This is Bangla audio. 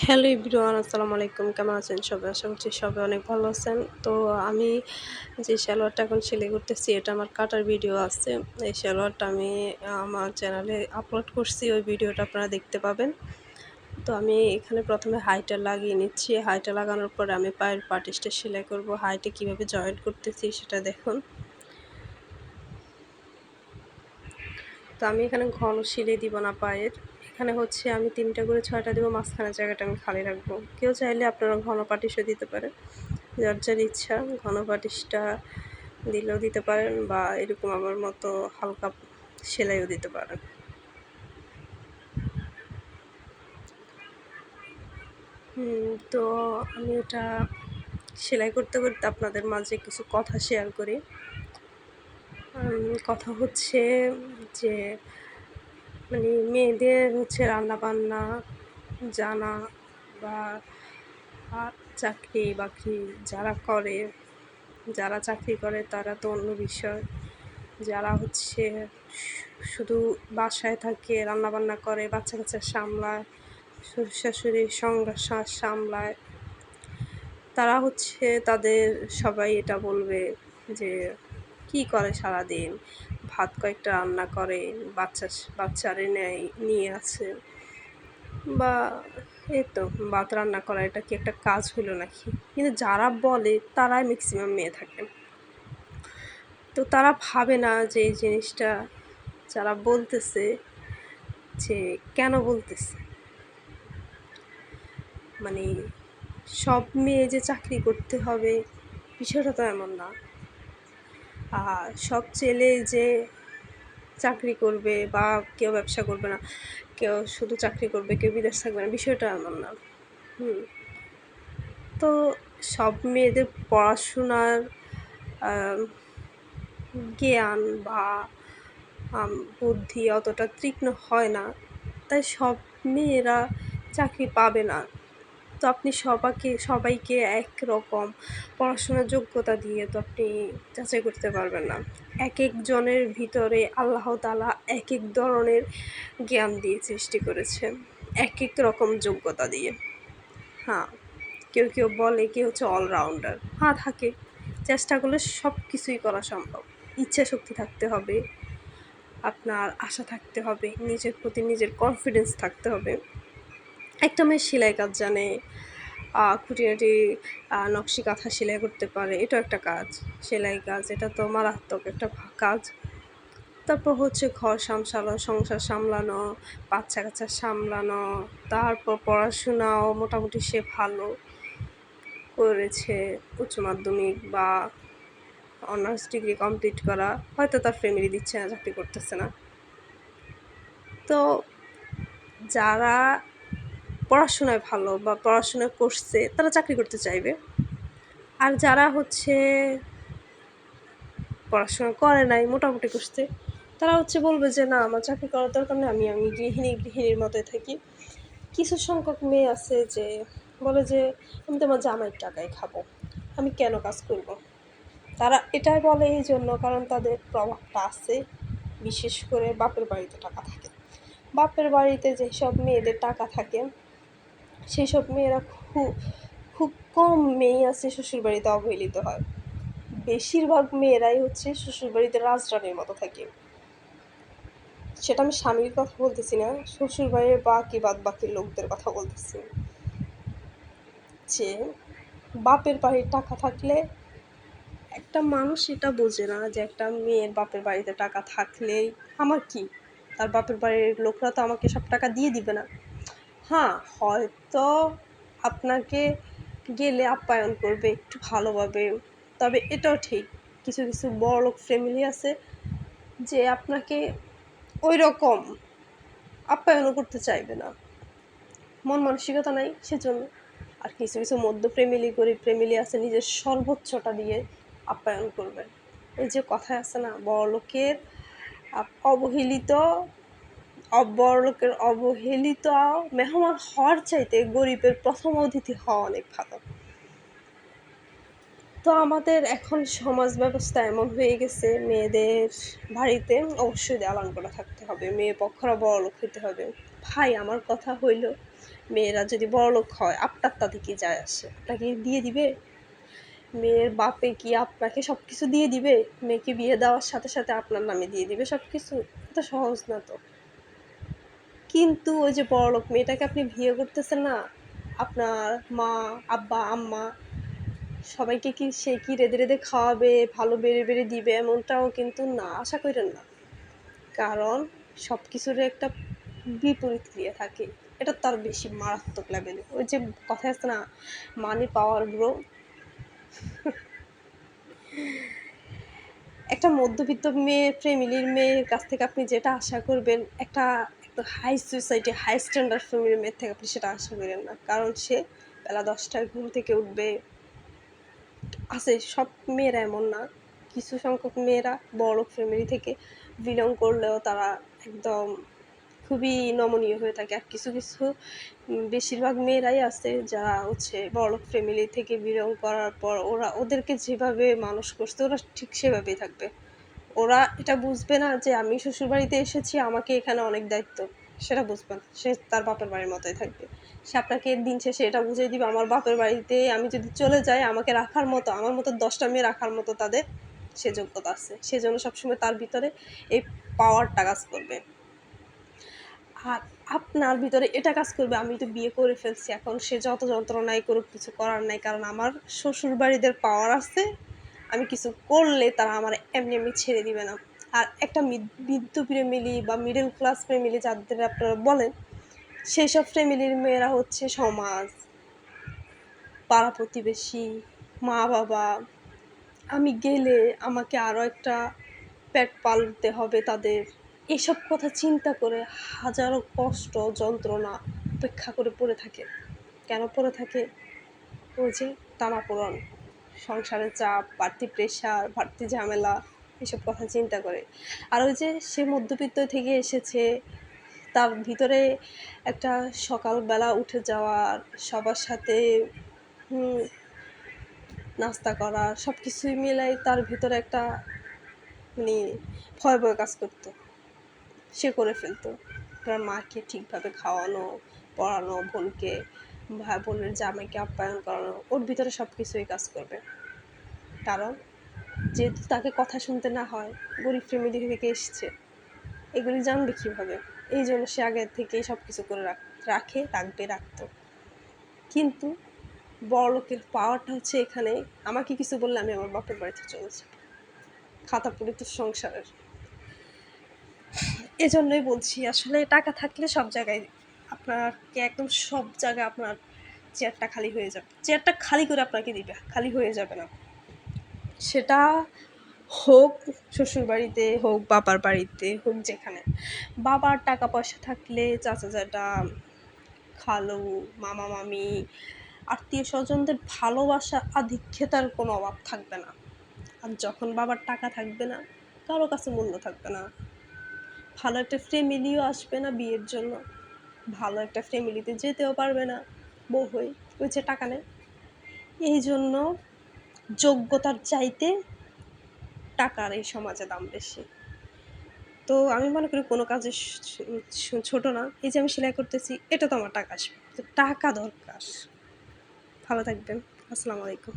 হ্যালো এভরিওয়ান, আসসালামু আলাইকুম। কেমন আছেন সবাই? আশা করছি সবাই অনেক ভালো আছেন। তো আমি যে সালোয়ারটা এখন সেলাই করতেছি এটা আমার কাটার ভিডিও আছে। এই সালোয়ারটা আমি আমার চ্যানেলে আপলোড করছি। ওই ভিডিওটা আপনারা দেখতে পাবেন। তো আমি এখানে প্রথমে হাইটা লাগিয়ে নিচ্ছি। হাইটা লাগানোর পরে আমি পায়ের পাটিসটা সেলাই করব। হাইটা কিভাবে জয়েন্ট করতেছি সেটা দেখুন। তো আমি এখানে ঘন সেলাই দিব না পায়ের। এখানে হচ্ছে আমি ৩টা করে ৬টা দেবো, মাঝখানের জায়গাটা আমি খালি রাখবো। কেউ চাইলে আপনারা ঘন পাটিশও দিতে পারেন, যার যার ইচ্ছা। ঘন পাটিশটা দিলেও দিতে পারেন বা এরকম আমার মতো হালকা সেলাইও দিতে পারেন। তো আমি এটা সেলাই করতে করতে আপনাদের মাঝে কিছু কথা শেয়ার করি। কথা হচ্ছে যে মানে মেয়েদের হচ্ছে রান্নাবান্না জানা বা চাকরি বাকরি যারা চাকরি করে তারা তো অন্য বিষয়। যারা হচ্ছে শুধু বাসায় থাকে, রান্নাবান্না করে, বাচ্চা কাচ্চা সামলায়, শ্বশুর শাশুড়ির সংসার সামলায়, তারা হচ্ছে তাদের সবাই এটা বলবে যে কি করে সারাদিন, ভাত কয়েকটা রান্না করে, বাচ্চারে নিয়ে আছে, বা এই তো ভাত রান্না করা এটা কি একটা কাজ হলো নাকি? কিন্তু যারা বলে তারাই ম্যাক্সিমাম মেয়ে থাকে। তো তারা ভাবে না যে এই জিনিসটা যারা বলতেছে যে কেন বলতেছে। মানে সব মেয়ে যে চাকরি করতে হবে বিষয়টা তো এমন না। আর সব ছেলে যে চাকরি করবে বা কেউ ব্যবসা করবে না, কেউ শুধু চাকরি করবে, কেউ বিদেশ থাকবে না, বিষয়টা এমন না। তো সব মেয়েদের পড়াশোনার জ্ঞান বা বুদ্ধি অতটা তীক্ষ্ণ হয় না, তাই সব মেয়েরা চাকরি পাবে না। তো আপনি সবাইকে একরকম পড়াশোনার যোগ্যতা দিয়ে তো আপনি যাচাই করতে পারবেন না। একেকজনের ভিতরে আল্লাহ তাআলা একেক ধরনের জ্ঞান দিয়ে সৃষ্টি করেছেন, একেক রকম যোগ্যতা দিয়ে। হ্যাঁ, কেউ বলে কেউ হচ্ছে অলরাউন্ডার। হ্যাঁ, থাকে। চেষ্টা করলে সব কিছুই করা সম্ভব। ইচ্ছাশক্তি থাকতে হবে, আপনার আশা থাকতে হবে, নিজের প্রতি নিজের কনফিডেন্স থাকতে হবে। একটা মেয়ে সেলাই কাজ জানে, খুঁটিনাটি নকশি কাঁথা সেলাই করতে পারে, এটাও একটা কাজ। সেলাই কাজ এটা তো মারাত্মক একটা কাজ। তারপর হচ্ছে ঘর সংসার সামলানো, বাচ্চা কাচ্চা সামলানো, তারপর পড়াশোনাও মোটামুটি সে ভালো করেছে। উচ্চ মাধ্যমিক বা অনার্স ডিগ্রি কমপ্লিট করা, হয়তো তার ফ্যামিলি দিচ্ছে না, চাকরি করতেছে না। তো যারা পড়াশোনায় ভালো বা পড়াশোনা করছে তারা চাকরি করতে চাইবে। আর যারা হচ্ছে পড়াশোনা করে নাই, মোটামুটি করছে, তারা হচ্ছে বলবে যে না, আমার চাকরি করার দরকার নেই, আমি গৃহিণীর মতোই থাকি। কিছু সংখ্যক মেয়ে আছে যে বলে যে আমি তোমার জামাইয়ের টাকায় খাবো, আমি কেন কাজ করব। তারা এটাই বলে এই জন্য কারণ তাদের প্রভাবটা আছে, বিশেষ করে বাপের বাড়িতে টাকা থাকে। বাপের বাড়িতে যেসব মেয়েদের টাকা থাকে সেই সব মেয়েরা খুব খুব কম মেয়ে আছে শ্বশুরবাড়িতে অবহেলিত হয়। বেশিরভাগ মেয়েরাই হচ্ছে শ্বশুরবাড়িতে রাজরানীর মতো থাকে। সেটা আমি স্বামীর কথা বলতেছি না, শ্বশুরবাড়ির বাদ বাকি লোকদের কথা বলতেছি। যে বাপের বাড়ির টাকা থাকলে একটা মানুষ এটা বোঝে না যে একটা মেয়ের বাপের বাড়িতে টাকা থাকলেই আমার কি, তার বাপের বাড়ির লোকরা তো আমাকে সব টাকা দিয়ে দিবে না। হ্যাঁ, হয়তো আপনাকে গেলে আপ্যায়ন করবে একটু ভালোভাবে, তবে এটাও ঠিক কিছু কিছু বড়লোক ফ্যামিলি আছে যে আপনাকে ওই রকম আপ্যায়নও করতে চাইবে না, মন মানসিকতা নাই সেজন্য। আর কিছু কিছু মধ্য ফ্যামিলি, গরিব ফ্যামিলি আছে, নিজের সর্বোচ্চটা দিয়ে আপ্যায়ন করবে। ওই যে কথায় আছে না, বড়লোকের অবহেলিত বড়লোকের অবহেলিত মেহমান হওয়ার চাইতে গরিবের প্রথম অতিথি হওয়া অনেক ভালো। তো আমাদের এখন সমাজ ব্যবস্থা এমন হয়ে গেছে, মেয়েদের বাড়িতে অবশ্যই দেওয়াল আঙ্গনা থাকতে হবে, মেয়ে পক্ষরা বড়লোক হতে হবে। ভাই, আমার কথা হইল মেয়েরা যদি বড়লোক হয় আপনার তাতে কি যায় আসে? আপনাকে দিয়ে দিবে? মেয়ের বাপে কি আপনাকে সব কিছু দিয়ে দিবে? মেয়েকে বিয়ে দেওয়ার সাথে সাথে আপনার নামে দিয়ে দিবে সব কিছু? এটা সহজ না তো। কিন্তু ওই যে বড়লোক মেয়েটাকে আপনি বিয়ে করতেছেন না, আপনার মা, আব্বা, আম্মা সবাইকে কি সে কি রেঁধে রেঁধে খাওয়াবে, ভালো বেড়ে বেড়ে দিবে এমনটাও কিন্তু না, আশা করেন না। কারণ সব কিছুর একটা বিপরীত ক্রিয়া থাকে। এটা তার বেশি মারাত্মক লেভেলে। ওই যে কথায় আছে না, মানি পাওয়ার ব্রো। একটা মধ্যবিত্ত ফ্যামিলির মেয়ের কাছ থেকে আপনি যেটা আশা করবেন, একটা হাই সোসাইটি, হাই স্ট্যান্ডার্ড ফ্যামিলির মেয়ের থেকে আপনি সেটা আশা করেন না। কারণ সে বেলা 10টায় ঘুম থেকে উঠবে। আছে, সব মেয়েরা এমন না। কিছু সংখ্যক মেয়েরা বড়লোক ফ্যামিলি থেকে বিলং করলেও তারা একদম খুবই নমনীয় হয়ে থাকে। আর কিছু কিছু বেশিরভাগ মেয়েরাই আছে যারা হচ্ছে বড়লোক ফ্যামিলি থেকে বিলং করার পর ওদেরকে যেভাবে মানুষ করছে ওরা ঠিক সেভাবেই থাকবে। ওরা এটা বুঝবে না যে আমি শ্বশুরবাড়িতে এসেছি, আমাকে এখানে অনেক দায়িত্ব। সেটা বুঝবে না। সে তার বাপের বাড়ির মতোই থাকবে। সে আপনাকে দিন শেষে এটা বুঝিয়ে দিবে, আমার বাপের বাড়িতে আমি যদি চলে যাই আমাকে রাখার মতো, আমার মতো 10টা মেয়ে রাখার মতো তাদের সে যোগ্যতা আছে। সেজন্য সবসময় তার ভিতরে এই পাওয়ারটা কাজ করবে। আর আপনার ভিতরে এটা কাজ করবে, আমি তো বিয়ে করে ফেলছি, এখন সে যত যন্ত্রণাই করুক কিছু করার নাই, কারণ আমার শ্বশুরবাড়িদের পাওয়ার আছে, আমি কিছু করলে তারা আমার এমনি এমনি ছেড়ে দিবে না। আর একটা মৃদ্ধ ফ্যামিলি বা মিডল ক্লাস ফ্যামিলি যাদের আপনারা বলেন, সেই সব ফ্যামিলির মেয়েরা হচ্ছে সমাজ, পাড়া প্রতিবেশী, মা বাবা, আমি গেলে আমাকে আরও একটা পেট পালতে হবে তাদের, এসব কথা চিন্তা করে হাজারো কষ্ট যন্ত্রণা উপেক্ষা করে পড়ে থাকে। কেন পড়ে থাকে? ওই যে টানাপোড়েন, সংসারের চাপ, বাড়তি প্রেশার, বাড়তি ঝামেলা, এসব কথা চিন্তা করে। আর ওই যে সে মধ্যবিত্ত থেকে এসেছে, তার ভিতরে একটা সকালবেলা উঠে যাওয়ার, সবার সাথে নাস্তা করা, সব কিছুই মিলাই তার ভিতরে একটা মানে ভয় ভয় কাজ করতো। সে করে ফেলতো। তার মাকে ঠিকভাবে খাওয়ানো, পড়ানো, বোনকে, ভাই বোনের জামাইকে আপ্যায়ন করানো, ওর ভিতরে সব কিছুই কাজ করবে। কারণ যেহেতু তাকে কথা শুনতে না হয়, গরিব ফ্যামিলি থেকে এসছে, এগুলি জানবে কীভাবে? এই জন্য সে আগের থেকেই সব কিছু করে রাখতো। কিন্তু বড়লোকের পাওয়ারটা হচ্ছে এখানে, আমাকে কিছু বললে আমি আমার বাপের বাড়িতে চলে যাব, খাতা পড়ে তো সংসারের। এজন্যই বলছি আসলে টাকা থাকলে সব জায়গায় আপনাকে একদম সব জায়গায় আপনার চেয়ারটা খালি হয়ে যাবে। চেয়ারটা খালি করে আপনাকে দিবে, খালি হয়ে যাবে না। সেটা হোক শ্বশুরবাড়িতে, হোক বাবার বাড়িতে, হোক যেখানে। বাবার টাকা পয়সা থাকলে চাচা চাচা, খালু, মামা মামি, আত্মীয় স্বজনদের ভালোবাসা আধিক্যতার কোনো অভাব থাকবে না। আর যখন বাবার টাকা থাকবে না, কারো কাছে মূল্য থাকবে না। ভালো একটা ফ্যামিলিও আসবে না বিয়ের জন্য, ভালো একটা ফ্যামিলিতে যেতেও পারবে না বউ হয়ে, ওই যে টাকা নেই। এই জন্য যোগ্যতার চাইতে টাকার এই সমাজে দাম বেশি। তো আমি মনে করি কোনো কাজে ছোট না। এই যে আমি সেলাই করতেছি, এটা তো আমার টাকা আসবে, তো টাকা দরকার। ভালো থাকবেন। আসসালামু আলাইকুম।